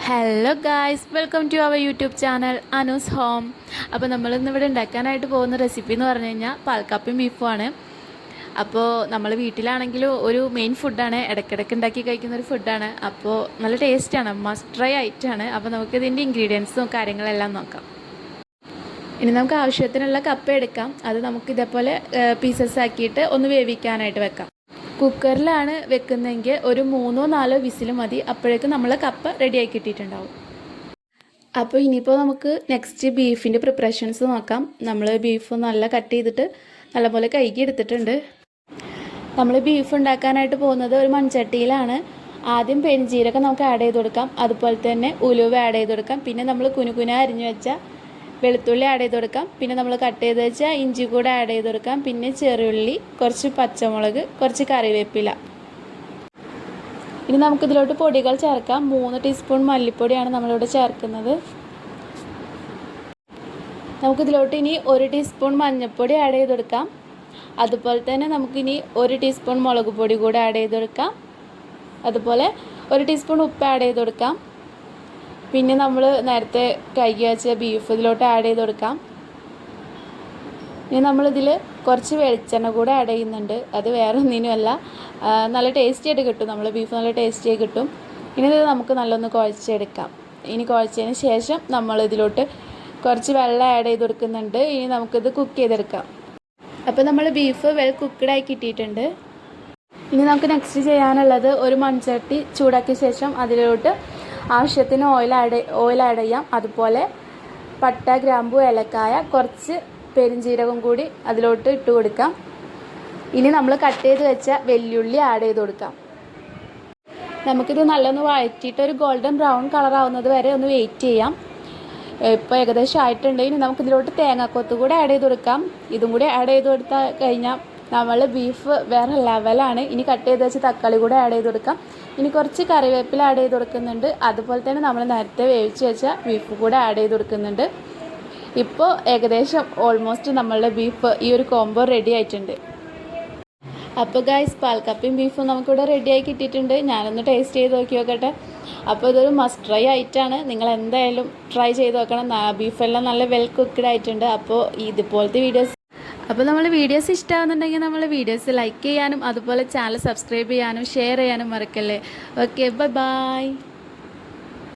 Hello guys, welcome to our YouTube channel Anu's home. അപ്പോൾ നമ്മളിന്ന് ഇവിടെ ഉണ്ടാക്കാനായിട്ട് പോകുന്ന റെസിപ്പി എന്ന് പറഞ്ഞു കഴിഞ്ഞാൽ പാൽക്കാപ്പിയും ബീഫുമാണ്. അപ്പോൾ നമ്മൾ വീട്ടിലാണെങ്കിലും ഒരു മെയിൻ ഫുഡാണ്, ഇടയ്ക്കിടയ്ക്ക് ഉണ്ടാക്കി കഴിക്കുന്ന ഒരു ഫുഡാണ്. അപ്പോൾ നല്ല ടേസ്റ്റാണ്, മസ്റ്റ് ട്രൈ ആയിട്ടാണ്. അപ്പോൾ നമുക്കിതിൻ്റെ ഇൻഗ്രീഡിയൻസും കാര്യങ്ങളെല്ലാം നോക്കാം. ഇനി നമുക്ക് ആവശ്യത്തിനുള്ള കപ്പ എടുക്കാം. അത് നമുക്ക് ഇതേപോലെ പീസസ് ആക്കിയിട്ട് ഒന്ന് വേവിക്കാനായിട്ട് വെക്കാം. കുക്കറിലാണ് വെക്കുന്നതെങ്കിൽ ഒരു 3-4 വിസിൽ മതി. അപ്പോഴേക്കും നമ്മൾ കപ്പ റെഡിയാക്കി കിട്ടിയിട്ടുണ്ടാവും. അപ്പോൾ ഇനിയിപ്പോൾ നമുക്ക് നെക്സ്റ്റ് ബീഫിൻ്റെ പ്രിപ്പറേഷൻസ് നോക്കാം. നമ്മൾ ബീഫ് നല്ല കട്ട് ചെയ്തിട്ട് നല്ലപോലെ കഴുകി എടുത്തിട്ടുണ്ട്. നമ്മൾ ബീഫ് ഉണ്ടാക്കാനായിട്ട് പോകുന്നത് ഒരു മൺചട്ടിയിലാണ്. ആദ്യം പെരുംജീരകം നമുക്ക് ആഡ് ചെയ്ത് കൊടുക്കാം, അതുപോലെ തന്നെ ഉലുവ ആഡ് ചെയ്ത് കൊടുക്കാം. പിന്നെ നമ്മൾ കുനുകുന അരിഞ്ഞു വെച്ച വെളുത്തുള്ളി ആഡ് ചെയ്ത് കൊടുക്കാം. പിന്നെ നമ്മൾ കട്ട് ചെയ്ത് വെച്ചാൽ ഇഞ്ചി കൂടെ ആഡ് ചെയ്ത് കൊടുക്കാം. പിന്നെ ചെറിയുള്ളി, കുറച്ച് പച്ചമുളക്, കുറച്ച് കറിവേപ്പില. ഇനി നമുക്കിതിലോട്ട് പൊടികൾ ചേർക്കാം. 3 ടീസ്പൂൺ മല്ലിപ്പൊടിയാണ് നമ്മളിവിടെ ചേർക്കുന്നത്. നമുക്കിതിലോട്ട് ഇനി 1 ടീസ്പൂൺ മഞ്ഞൾപ്പൊടി ആഡ് ചെയ്ത് കൊടുക്കാം. അതുപോലെ തന്നെ നമുക്കിനി 1 ടീസ്പൂൺ മുളക് പൊടി കൂടെ ആഡ് ചെയ്ത് കൊടുക്കാം. അതുപോലെ 1 ടീസ്പൂൺ ഉപ്പ് ആഡ് ചെയ്ത് കൊടുക്കാം. പിന്നെ നമ്മൾ നേരത്തെ കഴുകി വെച്ച ബീഫ് ഇതിലോട്ട് ആഡ് ചെയ്ത് കൊടുക്കാം. ഇനി നമ്മളിതിൽ കുറച്ച് വെളിച്ചെണ്ണ കൂടെ ആഡ് ചെയ്യുന്നുണ്ട്. അത് വേറെ ഒന്നിനുമല്ല, നല്ല ടേസ്റ്റി ആയിട്ട് കിട്ടും. നമ്മൾ ബീഫ് നല്ല ടേസ്റ്റി ആയി കിട്ടും. ഇനി ഇത് നമുക്ക് നല്ലൊന്ന് കുഴച്ചെടുക്കാം. ഇനി കുഴച്ചതിന് ശേഷം നമ്മൾ ഇതിലോട്ട് കുറച്ച് വെള്ളം ആഡ് ചെയ്ത് കൊടുക്കുന്നുണ്ട്. ഇനി നമുക്കിത് കുക്ക് ചെയ്തെടുക്കാം. അപ്പോൾ നമ്മൾ ബീഫ് വെൽ കുക്ക്ഡായി കിട്ടിയിട്ടുണ്ട്. ഇനി നമുക്ക് നെക്സ്റ്റ് ചെയ്യാനുള്ളത് ഒരു മൺചട്ടി ചൂടാക്കിയ ശേഷം അതിലോട്ട് ആവശ്യത്തിന് ഓയിൽ ആഡ് ചെയ്യാം. അതുപോലെ പട്ട, ഗ്രാമ്പു, ഏലക്കായ, കുറച്ച് പെരുംജീരകം കൂടി അതിലോട്ട് ഇട്ട് കൊടുക്കാം. ഇനി നമ്മൾ കട്ട് ചെയ്ത് വെച്ച വെല്ലുള്ളി ആഡ് ചെയ്ത് കൊടുക്കാം. നമുക്കിത് നല്ലൊന്ന് വഴറ്റിയിട്ട് ഒരു ഗോൾഡൻ ബ്രൗൺ കളർ ആവുന്നത് വരെ ഒന്ന് വെയിറ്റ് ചെയ്യാം. ഇപ്പോൾ ഏകദേശം ആയിട്ടുണ്ട്. ഇനി നമുക്കിതിലോട്ട് തേങ്ങാക്കൊത്ത് കൂടെ ആഡ് ചെയ്ത് കൊടുക്കാം. ഇതും കൂടി ആഡ് ചെയ്ത് കൊടുത്താൽ കഴിഞ്ഞാൽ നമ്മൾ ബീഫ് വേറെ ലെവലാണ്. ഇനി കട്ട് ചെയ്ത് വെച്ച് തക്കാളി കൂടെ ആഡ് ചെയ്ത് കൊടുക്കാം. ഇനി കുറച്ച് കറിവേപ്പില ആഡ് ചെയ്ത് കൊടുക്കുന്നുണ്ട്. അതുപോലെ തന്നെ നമ്മൾ നേരത്തെ വേവിച്ച് വെച്ച ബീഫ് കൂടെ ആഡ് ചെയ്ത് കൊടുക്കുന്നുണ്ട്. ഇപ്പോൾ ഏകദേശം ഓൾമോസ്റ്റ് നമ്മളുടെ ബീഫ് ഈ ഒരു കോംബോ റെഡി ആയിട്ടുണ്ട്. അപ്പോൾ ഗൈസ്, പാൽക്കപ്പയും ബീഫും നമുക്കിവിടെ റെഡിയായി കിട്ടിയിട്ടുണ്ട്. ഞാനൊന്ന് ടേസ്റ്റ് ചെയ്ത് നോക്കട്ടെ. അപ്പോൾ ഇതൊരു മസ്റ്റ് ട്രൈ ആയിട്ടാണ്. നിങ്ങൾ എന്തായാലും ട്രൈ ചെയ്ത് നോക്കണം. ബീഫെല്ലാം നല്ല വെൽ കുക്ക്ഡ് ആയിട്ടുണ്ട്. അപ്പോൾ ഇതുപോലത്തെ വീഡിയോസ് നമ്മൾ വീഡിയോസ് ഇഷ്ടമാകുന്നുണ്ടെങ്കിൽ നമ്മൾ വീഡിയോസ് ലൈക്ക് ചെയ്യാനും അതുപോലെ ചാനൽ സബ്സ്ക്രൈബ് ചെയ്യാനും ഷെയർ ചെയ്യാനും മറക്കല്ലേ. Okay, by.